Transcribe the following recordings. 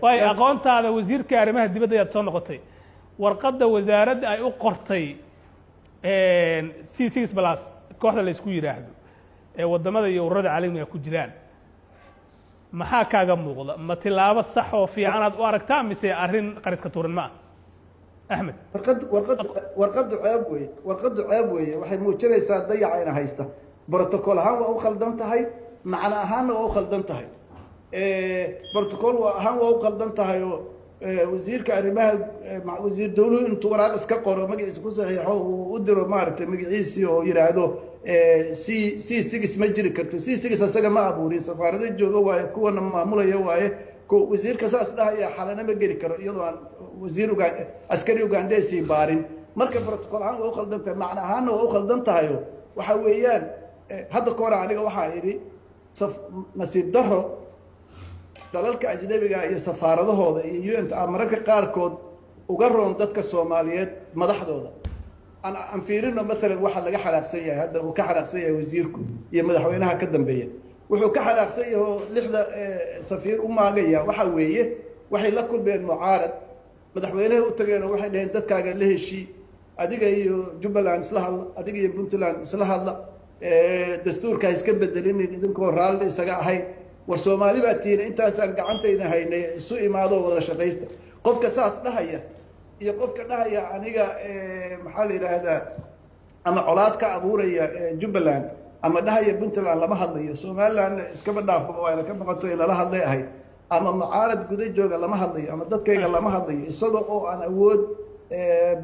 way aqoontaada wasiirka arrimaha dibadda aad soo noqotay warqadda wasaaradda ay u qortay C6 plus kooxda la isku yiraahdo ee wadamada iyo ururada caalamiga ku jiraan maxaa kaaga muuqda ma tilaabo sax oo fiican aad u aragtaa mise arrin qariska tuuran ma Ahmed warqaddu ceeb weeye waxay muujinaysaa dayacayna haysta protocol ahaan waa u khaldan tahay macna ahaanna waa u khaldan tahay protocol ahaan waa u khaldan tahay oo wasiirka arrimaha wasiir dawluhu intuu waraaq iska qoro magaciisa ku saxiixo uu u diro maaragtay magaciisii oo yiraahdo C6 ma jiri karto C6 asaga ma abuurin safaarada jooga waaye kuwana maamulaya waaye wasiirka saas dhahaya xalana ma geli karo iyadoo aan wasiir askari Ugandese baarin marka protocol ahaan waa u khaldan tahay macna ahaanna waa u khaldan tahay waxa weeyaan hadda ka hor aniga waxaa idhi nasiib darro dalalka ajnabiga iyo safaaradahooda iyo UN mararka qaarkood uga roon dadka Soomaaliyeed madaxdooda aan fiirino mesela waxa laga xaraaqsan yahay hadda uu ka xaraaqsan yahay wasiirku iyo madaxweynaha ka dambeeya wuxuu ka xaraaqsan yahay lixda safiir u maagaya waxa weeye waxay la kulmeen mucaarad madaxweynaha u tageen waxay dhaheen dadkaaga la heshii adiga iyo Jubbaland isla hadla adiga iyo Puntland isla hadla dastuurka iska bedelin idinkoo raalli isaga ahayn war Soomaali baa tiina intaas aan gacantayda haynay isu imaado wada shaqaysta qofka saas dhahaya iyo qofka dhahaya aniga maxaa la yiraahdaa ama colaad ka abuuraya Jubbaland ama dhahaya Puntland lama hadlayo Somaliland iskaba dhaafo waa ka maqanto in la hadlay ahay ama mucaarad guda jooga lama hadlayo ama dadkayga lama hadlayo isagoo oo aan awood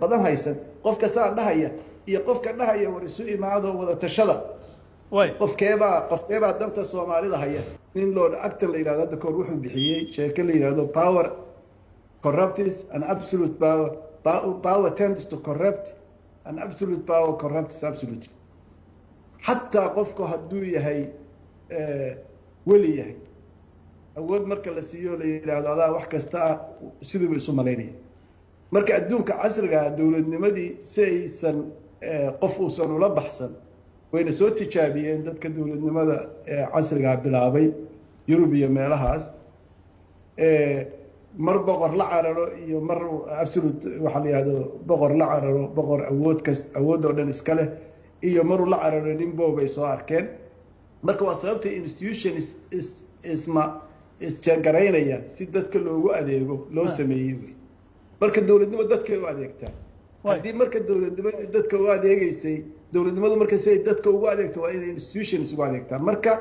badan haysan qofka saa dhahaya iyo qofka dhahaya war isu imaado wada tashada qofkeeba danta Soomaalida haya nin loo actan la yiraahdo dadka wuxuu bixiyay sheeko la yiraahdo power corrupts and absolute power tends to corrupt and absolute power corrupts absolutely hatta qofku haduu yahay wali yahay awood marka la siiyo la yiraahdo adaa wax kasta sidoo isu maleynaya marka adduunka casriga dawladnimadii saysan qof uu san ula baxsan wayna soo tijaabiyeen dadka dawladnimada casriga bilaabay Yurub iyo meelahaas mar boqor la cararo iyo mar absolute waxa la yiraahdo boqor la cararo boqor awood oo dhan iska leh iyo mar la cararo nin boobay soo arkeen marka waa sababta institutions is jangaraynaya si dadka loogu adeego loo sameeyay marka dawladnimo dadka u adeegtaa hadii marka dawladnimo dadka u adeegaysay dawladnimadu marka si dadka ugu adeegto waa in institutions ugu adeegtaa marka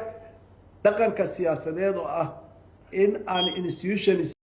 dhaqanka siyaasadeed oo ah in aan institutions